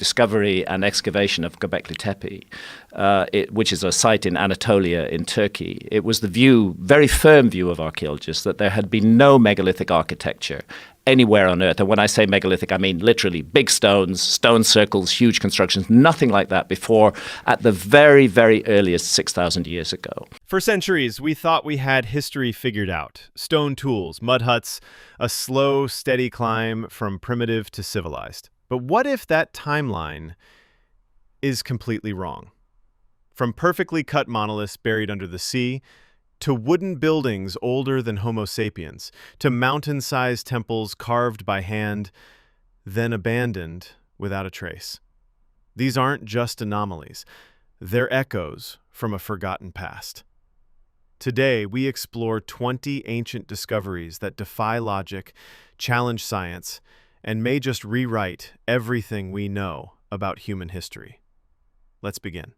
discovery and excavation of Göbekli Tepe, which is a site in Anatolia in Turkey, it was the view, very firm view of archaeologists, that there had been no megalithic architecture anywhere on Earth. And when I say megalithic, I mean literally big stones, stone circles, huge constructions, nothing like that before at the very, very earliest 6,000 years ago. For centuries, we thought we had history figured out. Stone tools, mud huts, a slow, steady climb from primitive to civilized. But what if that timeline is completely wrong? From perfectly cut monoliths buried under the sea, to wooden buildings older than Homo sapiens, to mountain-sized temples carved by hand, then abandoned without a trace. These aren't just anomalies. They're echoes from a forgotten past. Today, we explore 20 ancient discoveries that defy logic, challenge science, and may just rewrite everything we know about human history. Let's begin.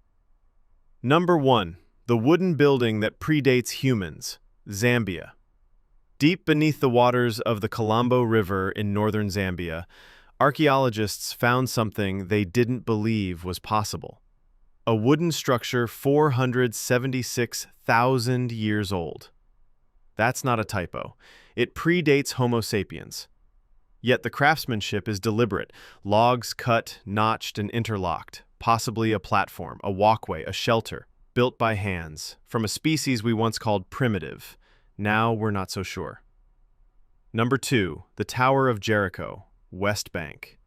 Number 1. The wooden building that predates humans, Zambia. Deep beneath the waters of the Kalambo River in northern Zambia, archaeologists found something they didn't believe was possible. A wooden structure 476,000 years old. That's not a typo. It predates Homo sapiens. Yet the craftsmanship is deliberate. Logs cut, notched, and interlocked. Possibly a platform, a walkway, a shelter. Built by hands, from a species we once called primitive. Now we're not so sure. Number 2, the Tower of Jericho, West Bank.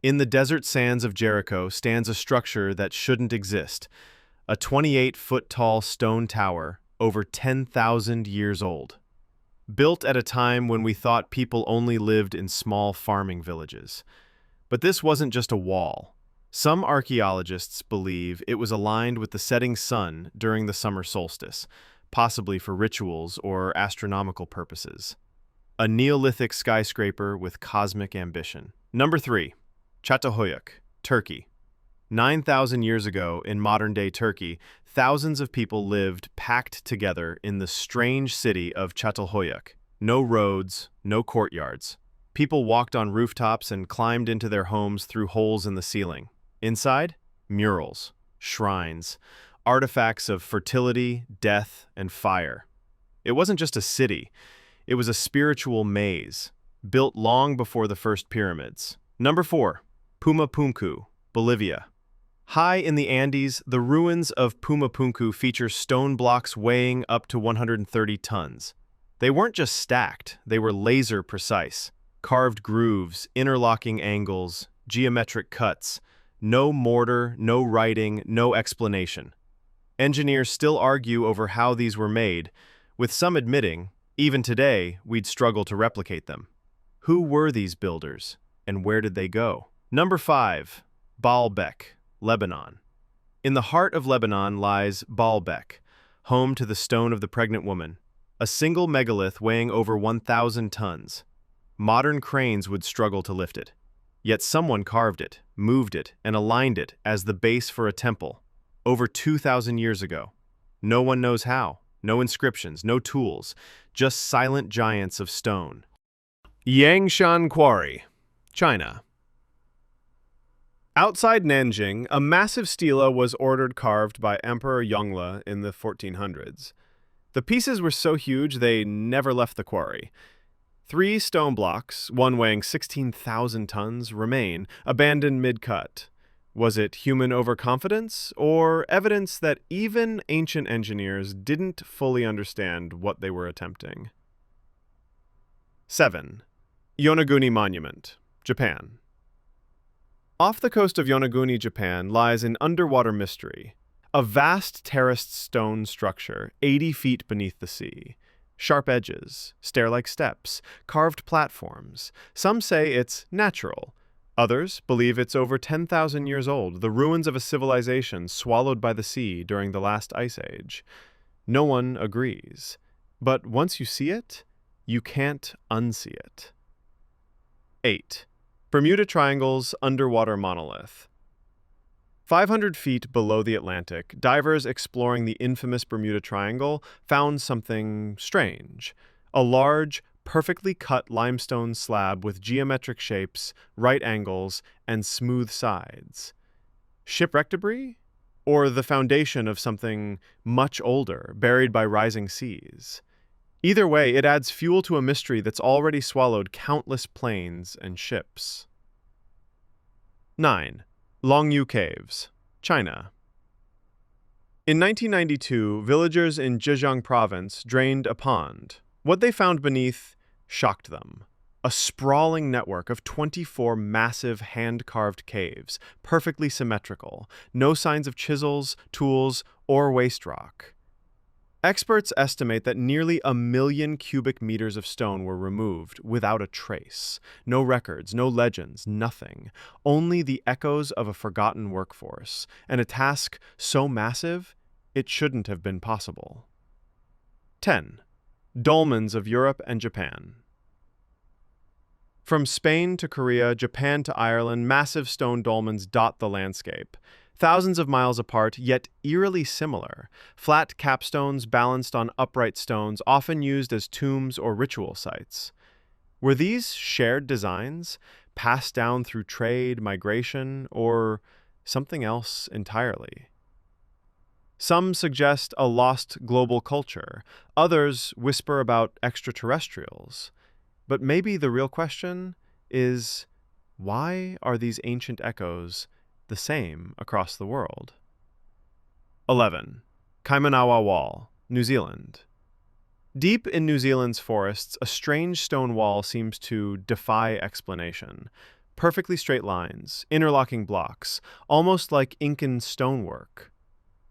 In the desert sands of Jericho stands a structure that shouldn't exist, a 28-foot-tall stone tower, over 10,000 years old. Built at a time when we thought people only lived in small farming villages. But this wasn't just a wall. Some archaeologists believe it was aligned with the setting sun during the summer solstice, possibly for rituals or astronomical purposes. A Neolithic skyscraper with cosmic ambition. Number 3. Çatalhöyük, Turkey. 9,000 years ago, in modern-day Turkey, thousands of people lived packed together in the strange city of Çatalhöyük. No roads, no courtyards. People walked on rooftops and climbed into their homes through holes in the ceiling. Inside, murals, shrines, artifacts of fertility, death, and fire. It wasn't just a city, it was a spiritual maze, built long before the first pyramids. Number 4. Pumapunku, Bolivia. High in the Andes, the ruins of Pumapunku feature stone blocks weighing up to 130 tons. They weren't just stacked, they were laser precise. Carved grooves, interlocking angles, geometric cuts. No mortar, no writing, no explanation. Engineers still argue over how these were made, with some admitting, even today, we'd struggle to replicate them. Who were these builders, and where did they go? Number 5. Baalbek, Lebanon. In the heart of Lebanon lies Baalbek, home to the Stone of the Pregnant Woman, a single megalith weighing over 1,000 tons. Modern cranes would struggle to lift it. Yet someone carved it, moved it, and aligned it as the base for a temple, over 2,000 years ago. No one knows how, no inscriptions, no tools, just silent giants of stone. Yangshan Quarry, China. Outside Nanjing, a massive stela was ordered carved by Emperor Yongle in the 1400s. The pieces were so huge they never left the quarry. 3 stone blocks, one weighing 16,000 tons, remain, abandoned mid-cut. Was it human overconfidence, or evidence that even ancient engineers didn't fully understand what they were attempting? 7. Yonaguni Monument, Japan. Off the coast of Yonaguni, Japan, lies an underwater mystery. A vast terraced stone structure, 80 feet beneath the sea. Sharp edges, stair-like steps, carved platforms. Some say it's natural. Others believe it's over 10,000 years old, the ruins of a civilization swallowed by the sea during the last ice age. No one agrees. But once you see it, you can't unsee it. 8. Bermuda Triangle's underwater monolith. 500 feet below the Atlantic, divers exploring the infamous Bermuda Triangle found something strange. A large, perfectly cut limestone slab with geometric shapes, right angles, and smooth sides. Shipwreck debris? Or the foundation of something much older, buried by rising seas? Either way, it adds fuel to a mystery that's already swallowed countless planes and ships. 9. Longyu Caves, China. In 1992, villagers in Zhejiang province drained a pond. What they found beneath shocked them. A sprawling network of 24 massive hand-carved caves, perfectly symmetrical, no signs of chisels, tools, or waste rock. Experts estimate that nearly 1 million cubic meters of stone were removed without a trace. No records, no legends, nothing. Only the echoes of a forgotten workforce, and a task so massive it shouldn't have been possible. 10. Dolmens of Europe and Japan. From Spain to Korea, Japan to Ireland, massive stone dolmens dot the landscape. Thousands of miles apart, yet eerily similar. Flat capstones balanced on upright stones, often used as tombs or ritual sites. Were these shared designs, passed down through trade, migration, or something else entirely? Some suggest a lost global culture. Others whisper about extraterrestrials. But maybe the real question is, why are these ancient echoes the same across the world? 11. Kaimanawa Wall, New Zealand. Deep in New Zealand's forests, a strange stone wall seems to defy explanation. Perfectly straight lines, interlocking blocks, almost like Incan stonework.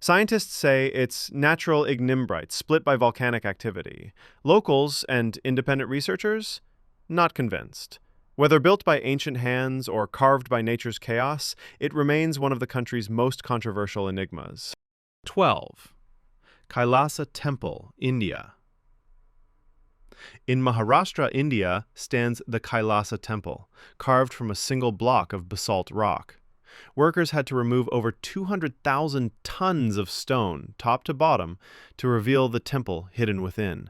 Scientists say it's natural ignimbrite split by volcanic activity. Locals and independent researchers? Not convinced. Whether built by ancient hands or carved by nature's chaos, it remains one of the country's most controversial enigmas. 12. Kailasa Temple, India. In Maharashtra, India, stands the Kailasa Temple, carved from a single block of basalt rock. Workers had to remove over 200,000 tons of stone, top to bottom, to reveal the temple hidden within.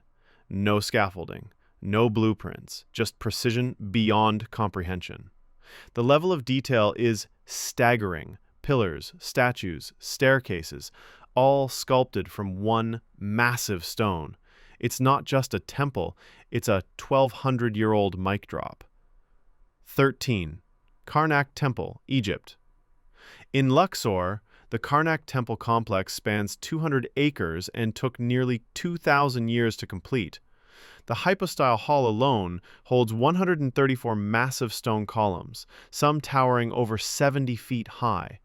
No scaffolding. No blueprints, just precision beyond comprehension. The level of detail is staggering. Pillars, statues, staircases, all sculpted from one massive stone. It's not just a temple, it's a 1,200-year-old mic drop. 13. Karnak Temple, Egypt. In Luxor, the Karnak Temple complex spans 200 acres and took nearly 2,000 years to complete. The hypostyle hall alone holds 134 massive stone columns, some towering over 70 feet high.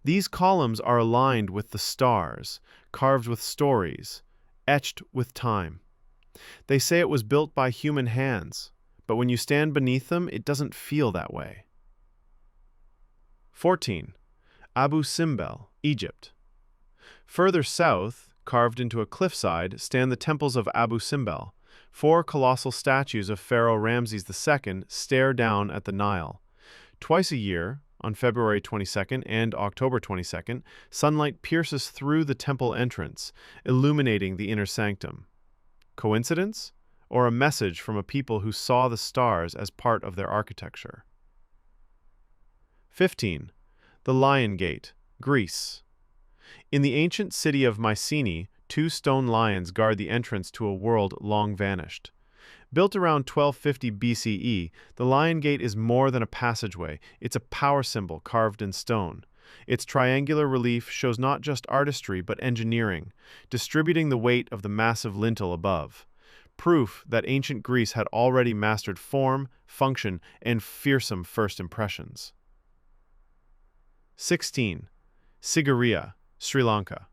These columns are aligned with the stars, carved with stories, etched with time. They say it was built by human hands, but when you stand beneath them, it doesn't feel that way. 14. Abu Simbel, Egypt. Further south, carved into a cliffside, stand the temples of Abu Simbel. 4 colossal statues of Pharaoh Ramses II stare down at the Nile. Twice a year, on February 22nd and October 22nd, sunlight pierces through the temple entrance, illuminating the inner sanctum. Coincidence? Or a message from a people who saw the stars as part of their architecture? 15. The Lion Gate, Greece. In the ancient city of Mycenae, 2 stone lions guard the entrance to a world long vanished. Built around 1250 BCE, the Lion Gate is more than a passageway, it's a power symbol carved in stone. Its triangular relief shows not just artistry but engineering, distributing the weight of the massive lintel above. Proof that ancient Greece had already mastered form, function, and fearsome first impressions. 16. Sigiriya, Sri Lanka.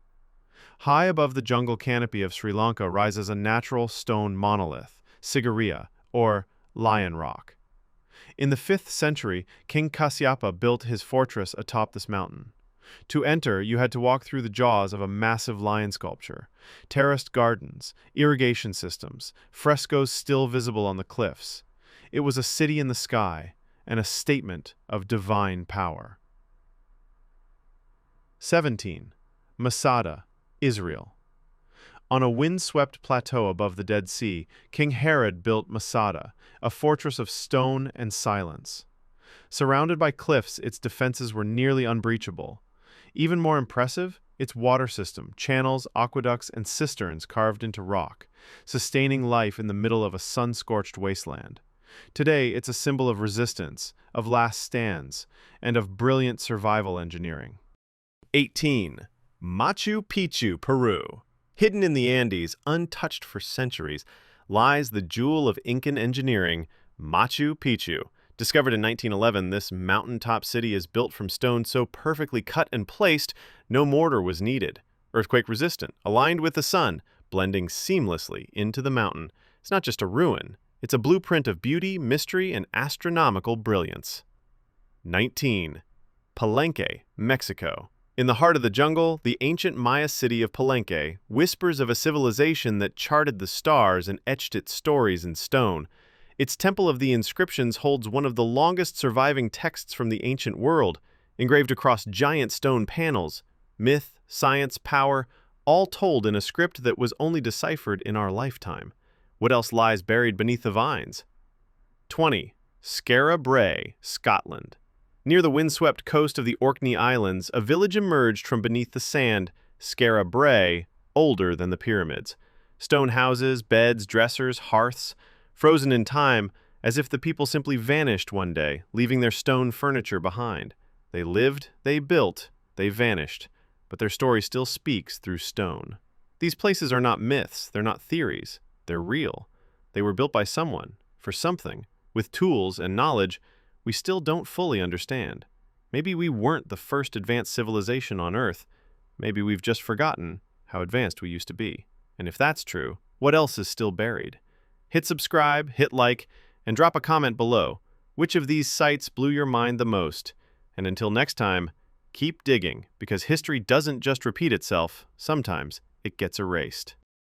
High above the jungle canopy of Sri Lanka rises a natural stone monolith, Sigiriya, or Lion Rock. In the 5th century, King Kasyapa built his fortress atop this mountain. To enter, you had to walk through the jaws of a massive lion sculpture. Terraced gardens, irrigation systems, frescoes still visible on the cliffs. It was a city in the sky, and a statement of divine power. 17. Masada, Israel. On a windswept plateau above the Dead Sea, King Herod built Masada, a fortress of stone and silence. Surrounded by cliffs, its defenses were nearly unbreachable. Even more impressive, its water system, channels, aqueducts, and cisterns carved into rock, sustaining life in the middle of a sun-scorched wasteland. Today, it's a symbol of resistance, of last stands, and of brilliant survival engineering. 18. Machu Picchu, Peru. Hidden in the Andes, untouched for centuries, lies the jewel of Incan engineering, Machu Picchu. Discovered in 1911, this mountaintop city is built from stone so perfectly cut and placed, no mortar was needed. Earthquake-resistant, aligned with the sun, blending seamlessly into the mountain. It's not just a ruin, it's a blueprint of beauty, mystery, and astronomical brilliance. 19. Palenque, Mexico. In the heart of the jungle, the ancient Maya city of Palenque whispers of a civilization that charted the stars and etched its stories in stone. Its Temple of the Inscriptions holds one of the longest surviving texts from the ancient world, engraved across giant stone panels. Myth, science, power, all told in a script that was only deciphered in our lifetime. What else lies buried beneath the vines? 20. Skara Brae, Scotland. Near the windswept coast of the Orkney Islands, a village emerged from beneath the sand, Skara Brae, older than the pyramids. Stone houses, beds, dressers, hearths, frozen in time, as if the people simply vanished one day, leaving their stone furniture behind. They lived, they built, they vanished, but their story still speaks through stone. These places are not myths, they're not theories, they're real. They were built by someone, for something, with tools and knowledge we still don't fully understand. Maybe we weren't the first advanced civilization on Earth. Maybe we've just forgotten how advanced we used to be. And if that's true, what else is still buried? Hit subscribe, hit like, and drop a comment below. Which of these sites blew your mind the most? And until next time, keep digging, because history doesn't just repeat itself, sometimes it gets erased.